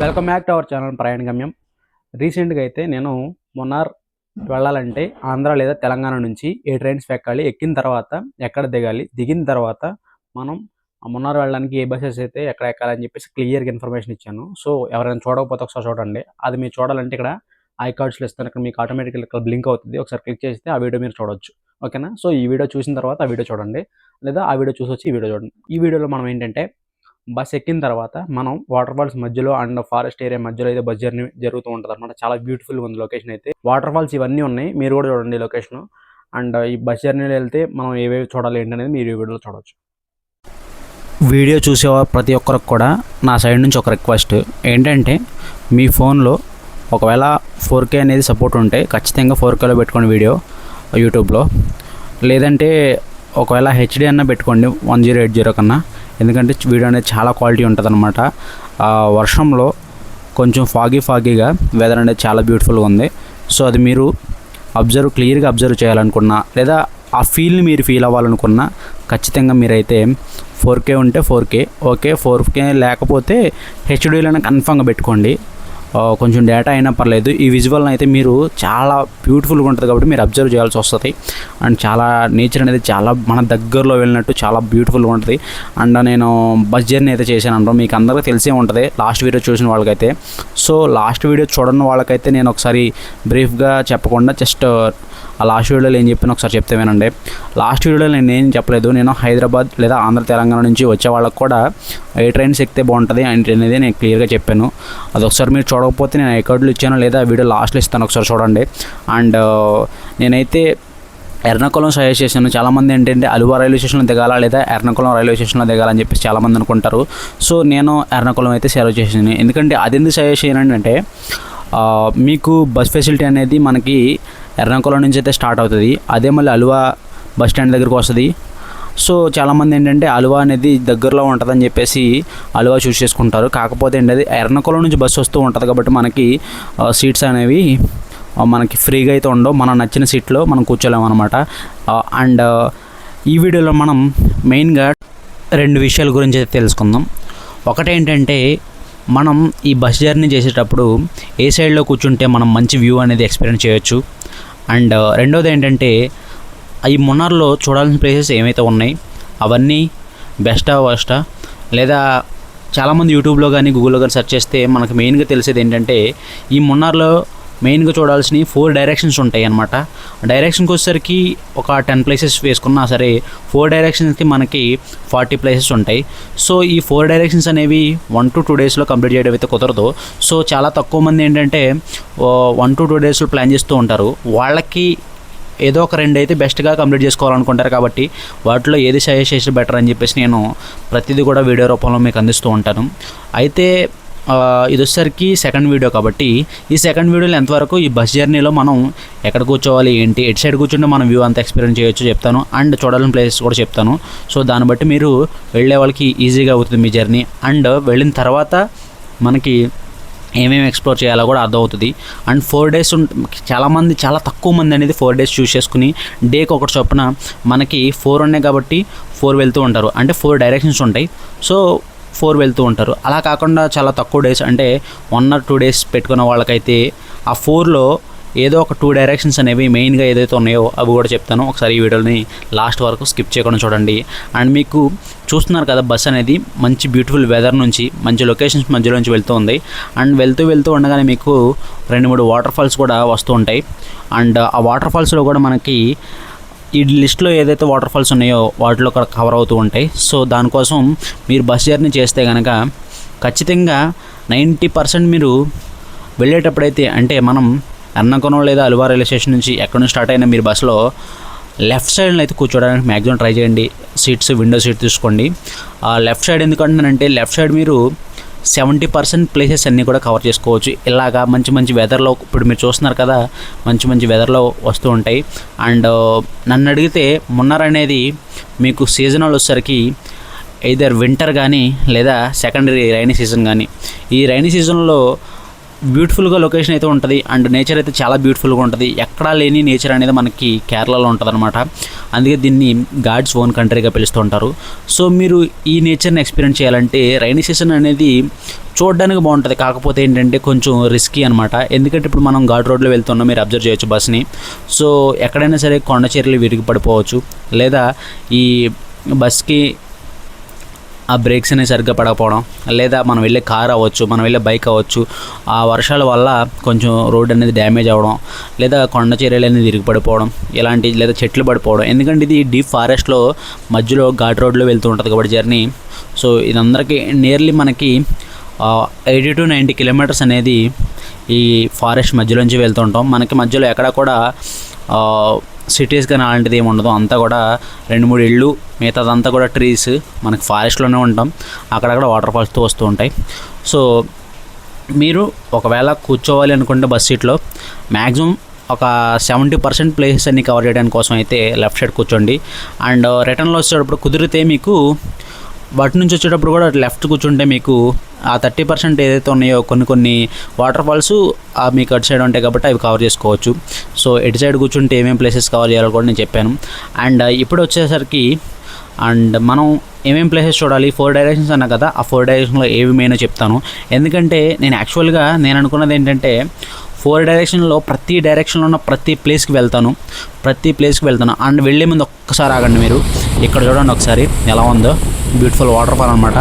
Welcome back to our channel ప్రయాణ గమ్యం. రీసెంట్గా అయితే నేను మున్నార్ వెళ్ళాలంటే ఆంధ్ర లేదా తెలంగాణ నుంచి ఏ ట్రైన్స్ ఎక్కాలి, ఎక్కిన తర్వాత ఎక్కడ దిగాలి, దిగిన తర్వాత మనం మున్నార్ వెళ్ళడానికి ఏ బస్సెస్ అయితే ఎక్కడ ఎక్కాలని చెప్పేసి క్లియర్గా ఇన్ఫర్మేషన్ ఇచ్చాను. సో ఎవరైనా చూడకపోతే ఒకసారి చూడండి. అది మీరు చూడాలంటే ఇక్కడ ఐ కార్డ్స్లో ఇస్తాను, ఇక్కడ మీకు ఆటోమేటిక్గా ఇక్కడ బ్లింక్ అవుతుంది. ఒకసారి క్లిక్ చేస్తే ఆ వీడియో మీరు చూడవచ్చు. ఓకేనా? సో ఈ వీడియో చూసిన తర్వాత ఆ వీడియో చూడండి, లేదా ఆ వీడియో చూసి వచ్చి ఈ వీడియో చూడండి. ఈ వీడియోలో మనం ఏంటంటే బస్ ఎక్కిన తర్వాత మనం వాటర్ ఫాల్స్ మధ్యలో అండ్ ఫారెస్ట్ ఏరియా మధ్యలో అయితే బస్ జర్నీ జరుగుతూ ఉంటుంది అనమాట. చాలా బ్యూటిఫుల్గా ఉంది లొకేషన్ అయితే. వాటర్ ఫాల్స్ ఇవన్నీ ఉన్నాయి, మీరు కూడా చూడండి లొకేషన్. అండ్ ఈ బస్ జర్నీలో వెళ్తే మనం ఏవేవి చూడాలి ఏంటనేది మీరు ఈ వీడియోలో చూడవచ్చు. వీడియో చూసే ప్రతి ఒక్కరికి కూడా నా సైడ్ నుంచి ఒక రిక్వెస్ట్ ఏంటంటే, మీ ఫోన్లో ఒకవేళ 4K అనేది సపోర్ట్ ఉంటే ఖచ్చితంగా 4Kలో పెట్టుకోండి వీడియో యూట్యూబ్లో. లేదంటే ఒకవేళ HD అన్న పెట్టుకోండి 1080 కన్నా, ఎందుకంటే వీడియో అనేది చాలా క్వాలిటీ ఉంటుంది అనమాట. వర్షంలో కొంచెం ఫాగీగా వెదర్ అనేది చాలా బ్యూటిఫుల్గా ఉంది. సో అది మీరు క్లియర్గా అబ్జర్వ్ చేయాలనుకున్నా, లేదా ఆ ఫీల్ని మీరు ఫీల్ అవ్వాలనుకున్నా ఖచ్చితంగా మీరైతే 4K ఉంటే 4K ఓకే, 4K లేకపోతే HDలోనే కన్ఫామ్గా పెట్టుకోండి. కొంచెం డేటా అయినా పర్లేదు. ఈ విజువల్ని అయితే మీరు చాలా బ్యూటిఫుల్గా ఉంటుంది కాబట్టి మీరు అబ్జర్వ్ చేయాల్సి వస్తుంది. అండ్ చాలా నేచర్ అనేది చాలా మన దగ్గరలో వెళ్ళినట్టు చాలా బ్యూటిఫుల్గా ఉంటుంది. అండ్ నేను బస్ జర్నీ అయితే చేశాను అనమాట, మీకు అందరికీ తెలిసే ఉంటుంది లాస్ట్ వీడియో చూసిన వాళ్ళకైతే. సో లాస్ట్ వీడియో చూడని వాళ్ళకైతే నేను ఒకసారి బ్రీఫ్గా చెప్పకుండా జస్ట్ ఆ లాస్ట్ వీడియోలో ఏం చెప్పిన ఒకసారి చెప్తే వినండి. లాస్ట్ వీడియోలో నేను ఏం చెప్పలేదు, నేను హైదరాబాద్ లేదా ఆంధ్ర తెలంగాణ నుంచి వచ్చే వాళ్ళకి కూడా ఏ ట్రైన్స్ ఎక్కితే బాగుంటుంది అనేది నేను క్లియర్గా చెప్పాను. అది ఒకసారి మీరు చూడకపోతే నేను ఐ కార్డులు ఇచ్చాను, లేదా వీడియో లాస్ట్లో ఇస్తాను, ఒకసారి చూడండి. అండ్ నేనైతే ఎర్నాకుళం సజెస్ట్ చేశాను. చాలామంది ఏంటంటే అలువా రైల్వే స్టేషన్లో దిగాలా లేదా ఎర్నాకుళం రైల్వే స్టేషన్లో దిగాలని చెప్పేసి చాలామంది అనుకుంటారు. సో నేను ఎర్నాకుళం అయితే సజెస్ట్ చేశాను. ఎందుకంటే అది ఎందుకు సజెస్ట్ చేయను అంటే, మీకు బస్ ఫెసిలిటీ అనేది మనకి ఎర్నాకుళం నుంచి అయితే స్టార్ట్ అవుతుంది, అదే మళ్ళీ అలువా బస్ స్టాండ్ దగ్గరికి వస్తుంది. సో చాలామంది ఏంటంటే అలువా అనేది దగ్గరలో ఉంటుందని చెప్పేసి అలువా చూస్ చేసుకుంటారు. కాకపోతే ఏంటంటే ఎర్నాకుళం నుంచి బస్సు వస్తూ ఉంటుంది కాబట్టి మనకి సీట్స్ అనేవి మనకి ఫ్రీగా అయితే ఉండవు, మనం నచ్చిన సీట్లో మనం కూర్చోలేము అనమాట. అండ్ ఈ వీడియోలో మనం మెయిన్గా 2 విషయాల గురించి అయితే తెలుసుకుందాం. ఒకటేంటంటే, మనం ఈ బస్ జర్నీ చేసేటప్పుడు ఏ సైడ్లో కూర్చుంటే మనం మంచి వ్యూ అనేది ఎక్స్పీరియన్స్ చేయొచ్చు. అండ్ రెండోది ఏంటంటే, ఈ మున్నార్లో చూడాల్సిన ప్లేసెస్ ఏమైతే ఉన్నాయి అవన్నీ బెస్టా వర్స్టా, లేదా చాలామంది యూట్యూబ్లో కానీ గూగుల్లో కానీ సెర్చ్ చేస్తే మనకు మెయిన్గా తెలిసేది ఏంటంటే, ఈ మున్నార్లో మెయిన్గా చూడాల్సినవి 4 డైరెక్షన్స్ ఉంటాయి అన్నమాట. డైరెక్షన్కి వచ్చేసరికి ఒక 10 ప్లేసెస్ వేసుకున్నా సరే 4 డైరెక్షన్స్కి మనకి 40 ప్లేసెస్ ఉంటాయి. సో ఈ 4 డైరెక్షన్స్ అనేవి 1 to 2 డేస్లో కంప్లీట్ చేయడం అయితే కుదరదు. సో చాలా తక్కువ మంది ఏంటంటే 1 to 2 డేస్లో ప్లాన్ చేస్తూ ఉంటారు. వాళ్ళకి ఏదో ఒక 2 అయితే బెస్ట్గా కంప్లీట్ చేసుకోవాలనుకుంటారు. కాబట్టి వాటిలో ఏది సజెస్ట్ చేసి బెటర్ అని చెప్పేసి నేను ప్రతిదీ కూడా వీడియో రూపంలో మీకు అందిస్తూ ఉంటాను. అయితే ఇది వచ్చేసరికి సెకండ్ వీడియో కాబట్టి ఈ సెకండ్ వీడియోలో ఎంతవరకు ఈ బస్ జర్నీలో మనం ఎక్కడ కూర్చోవాలి ఏంటి, ఎటు సైడ్ కూర్చుంటే మనం వ్యూ అంతా ఎక్స్పీరియన్స్ చేయొచ్చు చెప్తాను. అండ్ చూడాలని ప్లేసెస్ కూడా చెప్తాను. సో దాన్ని బట్టి మీరు వెళ్ళే వాళ్ళకి ఈజీగా అవుతుంది మీ జర్నీ. అండ్ వెళ్ళిన తర్వాత మనకి ఏమేమి ఎక్స్ప్లోర్ చేయాలో కూడా అర్థమవుతుంది. అండ్ 4 డేస్ చాలా తక్కువ మంది అనేది 4 డేస్ చూస్ చేసుకుని డేకి ఒకటి చొప్పున మనకి 4 ఉన్నాయి కాబట్టి 4 వెళ్తూ ఉంటారు. అంటే 4 డైరెక్షన్స్ ఉంటాయి, సో 4 వెళ్తూ ఉంటారు. అలా కాకుండా చాలా తక్కువ డేస్ అంటే 1 or 2 డేస్ పెట్టుకున్న వాళ్ళకైతే ఆ 4లో ఏదో ఒక 2 డైరెక్షన్స్ అనేవి మెయిన్గా ఏదైతే ఉన్నాయో అవి కూడా చెప్తాను. ఒకసారి ఈ వీడియోని లాస్ట్ వరకు స్కిప్ చేయకుండా చూడండి. అండ్ మీకు చూస్తున్నారు కదా, బస్ అనేది మంచి బ్యూటిఫుల్ వెదర్ నుంచి మంచి లొకేషన్స్ మధ్యలో నుంచి వెళ్తూ ఉంది. అండ్ వెళ్తూ ఉండగానే మీకు 2-3 వాటర్ ఫాల్స్ కూడా వస్తూ ఉంటాయి. అండ్ ఆ వాటర్ ఫాల్స్లో కూడా మనకి ఈ లిస్ట్లో ఏదైతే వాటర్ ఫాల్స్ ఉన్నాయో వాటిలో కూడా కవర్ అవుతూ ఉంటాయి. సో దానికోసం మీరు బస్ జర్నీ చేస్తే కనుక ఖచ్చితంగా 90% మీరు వెళ్ళేటప్పుడైతే, అంటే మనం ఎర్నాకుళం లేదా అలువా రైల్వే స్టేషన్ నుంచి ఎక్కడ నుంచి స్టార్ట్ అయినా మీరు బస్సులో లెఫ్ట్ సైడ్లో అయితే కూర్చోడానికి మ్యాక్సిమం ట్రై చేయండి. సీట్స్ విండో సీట్ తీసుకోండి. ఆ లెఫ్ట్ సైడ్ ఎందుకంటున్నానంటే, లెఫ్ట్ సైడ్ మీరు 70% ప్లేసెస్ అన్నీ కూడా కవర్ చేసుకోవచ్చు. ఇలాగా మంచి వెదర్లో ఇప్పుడు మీరు చూస్తున్నారు కదా, మంచి వెదర్లో వస్తూ ఉంటాయి. అండ్ నన్ను అడిగితే మున్నార్ అనేది మీకు సీజనల్ వచ్చేసరికి ఎయిదర్ వింటర్ కానీ లేదా సెకండరీ రైనీ సీజన్ కానీ. ఈ రైనీ సీజన్లో బ్యూటిఫుల్గా లొకేషన్ అయితే ఉంటుంది అండ్ నేచర్ అయితే చాలా బ్యూటిఫుల్గా ఉంటుంది. ఎక్కడా లేని నేచర్ అనేది మనకి కేరళలో ఉంటుంది అనమాట. అందుకే దీన్ని గాడ్స్ ఓన్ కంట్రీగా పిలుస్తూ ఉంటారు. సో మీరు ఈ నేచర్ని ఎక్స్పీరియన్స్ చేయాలంటే రైనీ సీజన్ అనేది చూడడానికి బాగుంటుంది. కాకపోతే ఏంటంటే కొంచెం రిస్కీ అనమాట. ఎందుకంటే ఇప్పుడు మనం ఘాట్ రోడ్లో వెళ్తున్నాం, మీరు అబ్జర్వ్ చేయొచ్చు బస్ని. సో ఎక్కడైనా సరే కొండ చర్యలు విరిగి పడిపోవచ్చు, లేదా ఈ బస్కి ఆ బ్రేక్స్ అనేవి సరిగ్గా పడకపోవడం, లేదా మనం వెళ్ళే కార్ అవ్వచ్చు, మనం వెళ్ళే బైక్ అవ్వచ్చు, ఆ వర్షాల వల్ల కొంచెం రోడ్ అనేది డ్యామేజ్ అవ్వడం, లేదా కొండ చర్యలు అనేది విరిగి పడిపోవడం ఇలాంటి, లేదా చెట్లు పడిపోవడం. ఎందుకంటే ఇది డీప్ ఫారెస్ట్లో మధ్యలో ఘాట్ రోడ్లో వెళ్తూ ఉంటుంది కాబట్టి జర్నీ. సో ఇదందరికీ నియర్లీ మనకి 80 to 90 కిలోమీటర్స్ అనేది ఈ ఫారెస్ట్ మధ్యలోంచి వెళ్తూ ఉంటాం. మనకి మధ్యలో ఎక్కడ కూడా సిటీస్ కానీ అలాంటిది ఏమి ఉండదు. అంతా కూడా 2-3 ఇళ్ళు, మిగతాదంతా కూడా ట్రీస్. మనకి ఫారెస్ట్లోనే ఉంటాం. అక్కడక్కడ వాటర్ ఫాల్స్తో వస్తూ ఉంటాయి. సో మీరు ఒకవేళ కూర్చోవాలి అనుకుంటే బస్ సీట్లో మ్యాక్సిమం ఒక 70% ప్లేసెస్ అన్ని కవర్ చేయడానికి కోసం అయితే లెఫ్ట్ సైడ్ కూర్చోండి. అండ్ రిటర్న్లో వచ్చేటప్పుడు కుదిరితే మీకు వాటి నుంచి వచ్చేటప్పుడు కూడా లెఫ్ట్ కూర్చుంటే మీకు ఆ 30% ఏదైతే ఉన్నాయో కొన్ని వాటర్ ఫాల్స్ మీకు అటు సైడ్ ఉంటాయి కాబట్టి అవి కవర్ చేసుకోవచ్చు. సో ఎటు సైడ్ కూర్చుంటే ఏమేమి ప్లేసెస్ కవర్ చేయాలో కూడా నేను చెప్పాను. అండ్ ఇప్పుడు వచ్చేసరికి మనం ఏమేమి ప్లేసెస్ చూడాలి, 4 డైరెక్షన్స్ అన్నా కదా, ఆ 4 డైరెక్షన్లో ఏవి మెయినో చెప్తాను. ఎందుకంటే నేను యాక్చువల్గా అనుకున్నది ఏంటంటే 4 డైరెక్షన్లో ప్రతి డైరెక్షన్లో ఉన్న ప్రతి ప్లేస్కి వెళ్తాను. అండ్ వెళ్ళే ముందు ఒక్కసారి ఆగండి. మీరు ఇక్కడ చూడండి ఒకసారి ఎలా ఉందో, బ్యూటిఫుల్ వాటర్ ఫాల్ అనమాట.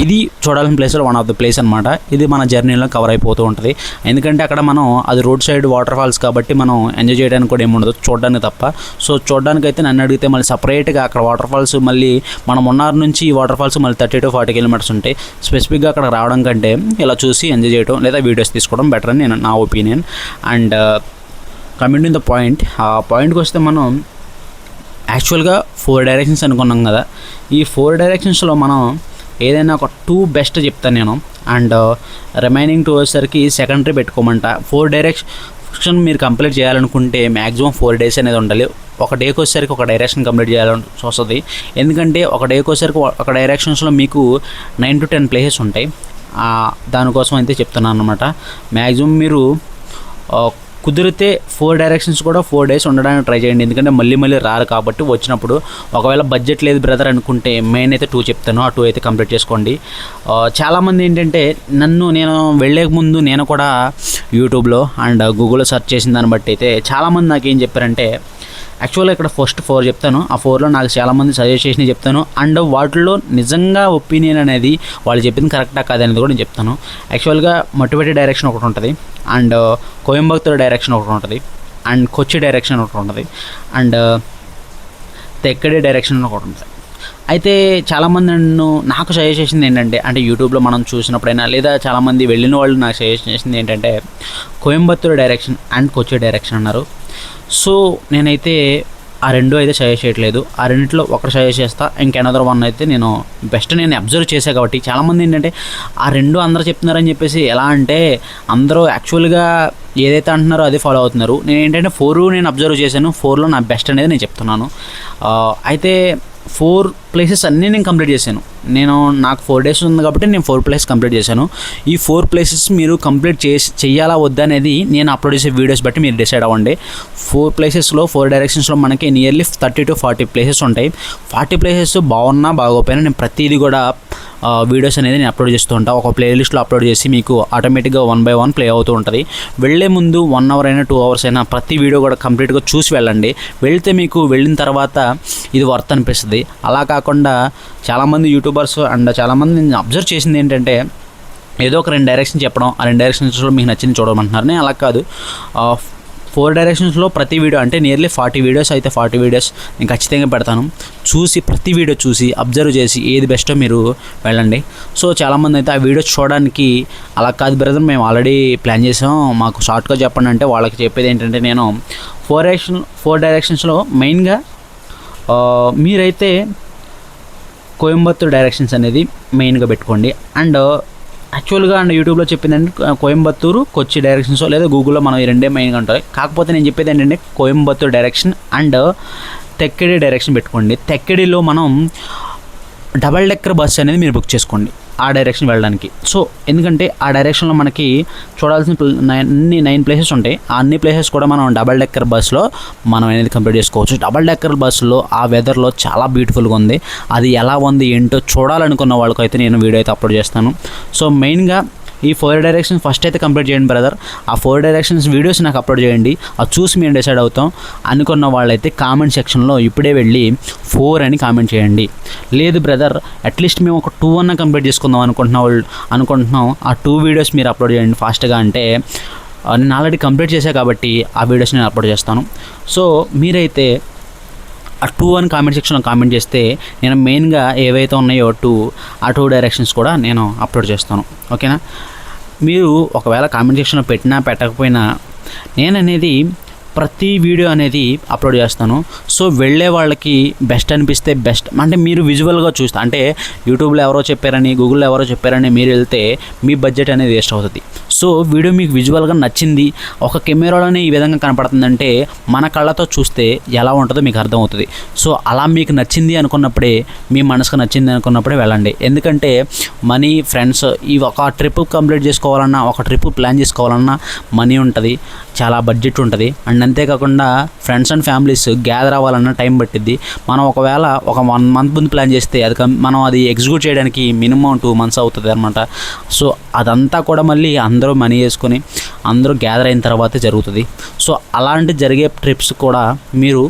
ఇది చూడాల్సిన ప్లేస్లో వన్ ఆఫ్ ద ప్లేస్ అనమాట. ఇది మన జర్నీలో కవర్ అయిపోతూ ఉంటుంది. ఎందుకంటే అక్కడ మనం అది రోడ్ సైడ్ వాటర్ ఫాల్స్ కాబట్టి మనం ఎంజాయ్ చేయడానికి కూడా ఏమి ఉండదు, చూడడానికి తప్ప. సో చూడడానికి అయితే నన్ను అడిగితే మళ్ళీ సపరేట్గా అక్కడ వాటర్ ఫాల్స్, మళ్ళీ మనం మున్నార్ నుంచి ఈ వాటర్ ఫాల్స్ మళ్ళీ 30 to 40 కిలోమీటర్స్ ఉంటాయి. స్పెసిఫిక్గా అక్కడ రావడం కంటే ఇలా చూసి ఎంజాయ్ చేయడం లేదా వీడియోస్ తీసుకోవడం బెటర్ అని నా opinion. And coming to the point, ఆ పాయింట్కి వస్తే మనం యాక్చువల్గా 4 డైరెక్షన్స్ అనుకున్నాం కదా. ఈ 4 డైరెక్షన్స్లో మనం ఏదైనా ఒక 2 బెస్ట్ చెప్తాను నేను. అండ్ రిమైనింగ్ 2 వచ్చేసరికి సెకండరీ పెట్టుకోమంట. 4 డైరెక్షన్ మీరు కంప్లీట్ చేయాలనుకుంటే మ్యాక్సిమం 4 days అనేది ఉండాలి. ఒక డేకి వచ్చేసరికి ఒక డైరెక్షన్ కంప్లీట్ చేయాలని వస్తుంది. ఎందుకంటే ఒక డేకి వచ్చేసరికి ఒక డైరెక్షన్స్లో మీకు 9 to 10 ప్లేసెస్ ఉంటాయి. దానికోసం అయితే చెప్తున్నాను అనమాట. మ్యాక్సిమం మీరు కుదిరితే 4 డైరెక్షన్స్ కూడా 4 days ఉండడానికి ట్రై చేయండి. ఎందుకంటే మళ్ళీ రారు కాబట్టి వచ్చినప్పుడు. ఒకవేళ బడ్జెట్ లేదు బ్రదర్ అనుకుంటే మెయిన్ అయితే 2 చెప్తాను, ఆ 2 అయితే కంప్లీట్ చేసుకోండి. చాలామంది ఏంటంటే నేను వెళ్ళే ముందు నేను కూడా యూట్యూబ్లో అండ్ గూగుల్లో సెర్చ్ చేసిన దాన్ని బట్టి అయితే చాలామంది నాకు ఏం చెప్పారంటే, యాక్చువల్గా ఇక్కడ ఫస్ట్ 4 చెప్తాను. ఆ 4లో నాకు చాలామంది సజెస్ట్ చేసి చెప్తాను. అండ్ వాటిలో నిజంగా ఒపీనియన్ అనేది వాళ్ళు చెప్పింది కరెక్టా కాదనేది కూడా నేను చెప్తాను. యాక్చువల్గా మోటివేటెడ్ డైరెక్షన్ ఒకటి ఉంటుంది, అండ్ కోయంబత్తూర్ డైరెక్షన్ ఒకటి ఉంటుంది, అండ్ కొచ్చి డైరెక్షన్ ఒకటి ఉంటుంది, అండ్ తెక్కడి డైరెక్షన్ ఒకటి ఉంటుంది. అయితే చాలామంది నాకు సజెస్ట్ చేసింది ఏంటంటే, అంటే యూట్యూబ్లో మనం చూసినప్పుడైనా లేదా చాలామంది వెళ్ళిన వాళ్ళు నాకు సజెస్ట్ చేసింది ఏంటంటే Coimbatore direction and Kochi direction అన్నారు. సో నేనైతే ఆ 2 అయితే సజెస్ట్ చేయట్లేదు. ఆ రెండింటిలో ఒకటి సజెస్ట్ చేస్తా, ఇంకెనదర్ వన్ అయితే నేను బెస్ట్ నేను అబ్జర్వ్ చేశాను కాబట్టి. చాలామంది ఏంటంటే ఆ 2 అందరూ చెప్తున్నారని చెప్పేసి ఎలా అంటే అందరూ యాక్చువల్గా ఏదైతే అంటున్నారో అదే ఫాలో అవుతున్నారు. నేను ఏంటంటే 4 నేను అబ్జర్వ్ చేశాను, 4లో నా బెస్ట్ అనేది నేను చెప్తున్నాను. అయితే 4 ప్లేసెస్ అన్నీ నేను కంప్లీట్ చేశాను. నాకు 4 days ఉంది కాబట్టి నేను 4 places కంప్లీట్ చేశాను. ఈ 4 places మీరు కంప్లీట్ చెయ్యాలా వద్దా అనేది నేను అప్లోడ్ చేసే వీడియోస్ బట్టి మీరు డిసైడ్ అవ్వండి. 4 placesలో 4 డైరెక్షన్స్లో మనకి నియర్లీ 30 to 40 ప్లేసెస్ ఉంటాయి. 40 places బాగున్నా బాగోపోయినా నేను ప్రతిదీ కూడా వీడియోస్ అనేది నేను అప్లోడ్ చేస్తూ ఉంటాను. ఒక ప్లేలిస్ట్లో అప్లోడ్ చేసి మీకు ఆటోమేటిక్గా 1 by 1 ప్లే అవుతూ ఉంటుంది. వెళ్ళే ముందు 1 hour అయినా 2 hours అయినా ప్రతి వీడియో కూడా కంప్లీట్గా చూసి వెళ్ళండి. వెళ్తే మీకు వెళ్ళిన తర్వాత ఇది వర్త్ అనిపిస్తుంది. అలా కాకుండా చాలామంది యూట్యూబర్స్ అండ్ చాలామంది నేను అబ్జర్వ్ చేసింది ఏంటంటే ఏదో ఒక 2 డైరెక్షన్ చెప్పడం, ఆ 2 డైరెక్షన్స్లో మీకు నచ్చింది చూడమంటున్నారు. నేను అలా కాదు, 4 డైరెక్షన్స్లో ప్రతి వీడియో అంటే నియర్లీ 40 వీడియోస్ అయితే 40 వీడియోస్ నేను ఖచ్చితంగా పెడతాను. చూసి ప్రతి వీడియో చూసి అబ్జర్వ్ చేసి ఏది బెస్టో మీరు వెళ్ళండి. సో చాలామంది అయితే ఆ వీడియోస్ చూడడానికి అలా కాదు బ్రదర్ మేము ఆల్రెడీ ప్లాన్ చేసాం, మాకు షార్ట్గా చెప్పండి అంటే వాళ్ళకి చెప్పేది ఏంటంటే నేను 4 డైరెక్షన్స్లో మెయిన్గా మీరైతే కోయంబత్తూర్ డైరెక్షన్స్ అనేది మెయిన్గా పెట్టుకోండి. అండ్ యాక్చువల్గా అండ్ యూట్యూబ్లో చెప్పిందంటే కోయంబత్తూరు కొచ్చి డైరెక్షన్స్ లేదా గూగుల్లో మనం ఈ 2 మెయిన్గా ఉంటాయి. కాకపోతే నేను చెప్పేది ఏంటంటే Coimbatore direction and Thekkady direction పెట్టుకోండి. తెక్కడిలో మనం డబల్ డెక్కర్ బస్ అనేది మీరు బుక్ చేసుకోండి ఆ డైరెక్షన్ వెళ్ళడానికి. సో ఎందుకంటే ఆ డైరెక్షన్లో మనకి చూడాల్సిన 9 ప్లేసెస్ ఉంటాయి. ఆ అన్ని ప్లేసెస్ కూడా మనం డబల్ డెక్కర్ బస్లో మనం అనేది కంప్లీట్ చేసుకోవచ్చు. డబల్ డెక్కర్ బస్సులో ఆ వెదర్లో చాలా బ్యూటిఫుల్గా ఉంది. అది ఎలా ఉంది ఏంటో చూడాలనుకున్న వాళ్ళకైతే నేను వీడియో అయితే అప్లోడ్ చేస్తాను. సో మెయిన్గా ఈ 4 డైరెక్షన్స్ ఫస్ట్ అయితే కంప్లీట్ చేయండి బ్రదర్. ఆ 4 డైరెక్షన్స్ వీడియోస్ నాకు అప్లోడ్ చేయండి. అది చూసి మేము డిసైడ్ అవుతాం అనుకున్న వాళ్ళైతే కామెంట్ సెక్షన్లో ఇప్పుడే వెళ్ళి 4 అని కామెంట్ చేయండి. లేదు బ్రదర్ అట్లీస్ట్ మేము ఒక 2 అన్న కంప్లీట్ చేసుకుందాం అనుకుంటున్నాం ఆ 2 వీడియోస్ మీరు అప్లోడ్ చేయండి ఫాస్ట్గా అంటే నేను ఆల్రెడీ కంప్లీట్ చేశాను కాబట్టి ఆ వీడియోస్ నేను అప్లోడ్ చేస్తాను. సో మీరైతే ఆ 2 అని కామెంట్ సెక్షన్లో కామెంట్ చేస్తే నేను మెయిన్గా ఏవైతే ఉన్నాయో ఆ 2 డైరెక్షన్స్ కూడా నేను అప్లోడ్ చేస్తాను. ఓకేనా? మీరు ఒకవేళ కామెంట్ సెక్షన్లో పెట్టినా పెట్టకపోయినా నేను అనేది ప్రతి వీడియో అనేది అప్లోడ్ చేస్తాను. సో వెళ్ళే వాళ్ళకి బెస్ట్ అనిపిస్తే బెస్ట్ అంటే మీరు విజువల్గా చూస్తే అంటే యూట్యూబ్లో ఎవరో చెప్పారని గూగుల్లో ఎవరో చెప్పారని మీరు వెళ్తే మీ బడ్జెట్ అనేది వేస్ట్ అవుతుంది. సో వీడియో మీకు విజువల్గా నచ్చింది ఒక కెమెరాలోనే ఈ విధంగా కనపడుతుందంటే మన కళ్ళతో చూస్తే ఎలా ఉంటుందో మీకు అర్థమవుతుంది. సో అలా మీకు నచ్చింది అనుకున్నప్పుడే మీ మనసుకు నచ్చింది అనుకున్నప్పుడే వెళ్ళండి. ఎందుకంటే మనీ ఫ్రెండ్స్ ఈ ఒక ట్రిప్ కంప్లీట్ చేసుకోవాలన్నా ఒక ట్రిప్ ప్లాన్ చేసుకోవాలన్నా మనీ ఉంటుంది, చాలా బడ్జెట్ ఉంటుంది. అండ్ అంతేకాకుండా ఫ్రెండ్స్ అండ్ ఫ్యామిలీస్ గ్యాదర్ అవ్వాలన్నా టైం పట్టిద్ది. మనం ఒకవేళ ఒక 1 మంత్ ముందు ప్లాన్ చేస్తే మనం అది ఎగ్జిక్యూట్ చేయడానికి మినిమం 2 మంత్స్ అవుతుంది అనమాట. సో అదంతా కూడా మళ్ళీ అందరూ మనీ వేసుకొని అందరూ గ్యాదర్ అయిన తర్వాతే జరుగుతుంది. సో అలాంటి జరిగే ట్రిప్స్ కూడా మీరు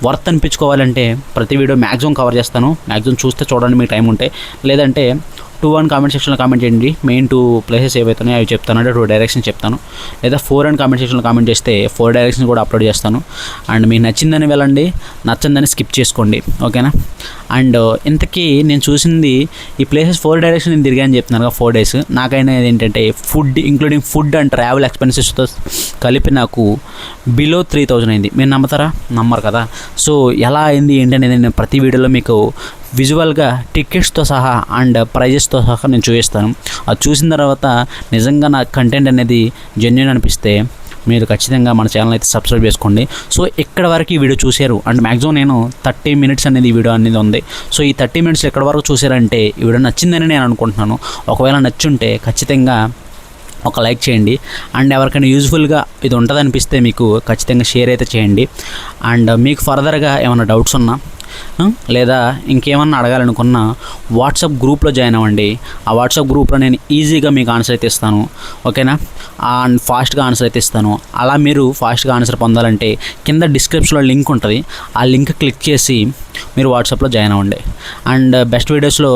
వర్త్ అనిపించుకోవాలంటే ప్రతి వీడియో మ్యాక్సిమం కవర్ చేస్తాను. మ్యాక్సిమం చూస్తే చూడండి మీకు టైం ఉంటే. లేదంటే 2 అని కామెంట్ సెక్షన్లో కామెంట్ చేయండి. మెయిన్ 2 ప్లేసెస్ ఏవైతే ఉన్నాయో అవి చెప్తాను అంటే 2 డైరెక్షన్ చెప్తాను. లేదా 4 అని కామెంట్ సెక్షన్లో కామెంట్ చేస్తే 4 డైరెక్షన్ కూడా అప్లోడ్ చేస్తాను. అండ్ మీకు నచ్చిందని వెళ్ళండి, నచ్చిందని స్కిప్ చేసుకోండి. ఓకేనా? అండ్ ఇంతకీ నేను చూసింది ఈ ప్లేసెస్ 4 డైరెక్షన్ నేను తిరిగాని చెప్తున్నాను కదా 4 days. నాకైనా ఏంటంటే food including food and travel ఎక్స్పెన్సెస్తో కలిపి నాకు బిలో 3000 అయింది. మీరు నమ్ముతారా? నమ్మరు కదా. సో ఎలా అయింది ఏంటనేది నేను ప్రతి వీడియోలో మీకు విజువల్గా టికెట్స్తో సహా అండ్ ప్రైజెస్తో సహా నేను చూపిస్తాను. అది చూసిన తర్వాత నిజంగా నా కంటెంట్ అనేది జెన్యూన్ అనిపిస్తే మీరు ఖచ్చితంగా మన ఛానల్ అయితే సబ్స్క్రైబ్ చేసుకోండి. సో ఇక్కడ వరకు ఈ వీడియో చూశారు అంటే మ్యాక్సిమం నేను 30 minutes అనేది ఈ వీడియో అనేది ఉంది. సో ఈ 30 minutes ఎక్కడ వరకు చూశారంటే ఈ వీడియో నచ్చిందని నేను అనుకుంటున్నాను. ఒకవేళ నచ్చుంటే ఖచ్చితంగా ఒక లైక్ చేయండి. అండ్ ఎవరికైనా యూజ్ఫుల్గా ఇది ఉంటుంది అనిపిస్తే మీకు ఖచ్చితంగా షేర్ అయితే చేయండి. అండ్ మీకు ఫర్దర్గా ఏమైనా డౌట్స్ ఉన్నా లేదా ఇంకేమన్నా అడగాలనుకున్నా వాట్సాప్ గ్రూప్లో జాయిన్ అవ్వండి. ఆ వాట్సాప్ గ్రూప్లో నేను ఈజీగా మీకు ఆన్సర్ అయితే ఇస్తాను. ఓకేనా? అండ్ ఫాస్ట్గా ఆన్సర్ అయితే ఇస్తాను. అలా మీరు ఫాస్ట్గా ఆన్సర్ పొందాలంటే కింద డిస్క్రిప్షన్లో లింక్ ఉంటుంది. ఆ లింక్ క్లిక్ చేసి మీరు వాట్సాప్లో జాయిన్ అవ్వండి. అండ్ బెస్ట్ వీడియోస్లో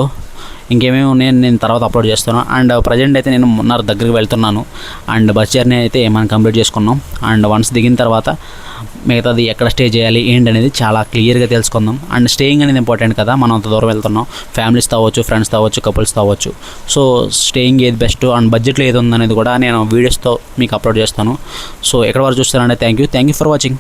ఇంకేమేమి ఉన్నాయని నేను తర్వాత అప్లోడ్ చేస్తాను. అండ్ ప్రజెంట్ అయితే నేను మున్నార్ దగ్గరికి వెళ్తున్నాను. అండ్ బస్ జర్నీ అయితే మనం కంప్లీట్ చేసుకున్నాం. అండ్ వన్స్ దిగిన తర్వాత మిగతాది ఎక్కడ స్టే చేయాలి ఏంటి అనేది చాలా క్లియర్గా తెలుసుకుందాం. అండ్ స్టేయింగ్ అనేది ఇంపార్టెంట్ కదా, మనం అంత దూరం వెళ్తున్నాం. ఫ్యామిలీస్తో అవ్వచ్చు, ఫ్రెండ్స్తో అవ్వచ్చు, కపుల్స్తో అవ్వచ్చు. సో స్టేయింగ్ ఏది బెస్ట్ అండ్ బడ్జెట్లో ఏది ఉందనేది కూడా నేను వీడియోస్తో మీకు అప్లోడ్ చేస్తాను. సో ఎక్కడ వరకు చూస్తానంటే థ్యాంక్ యూ ఫర్ వాచింగ్.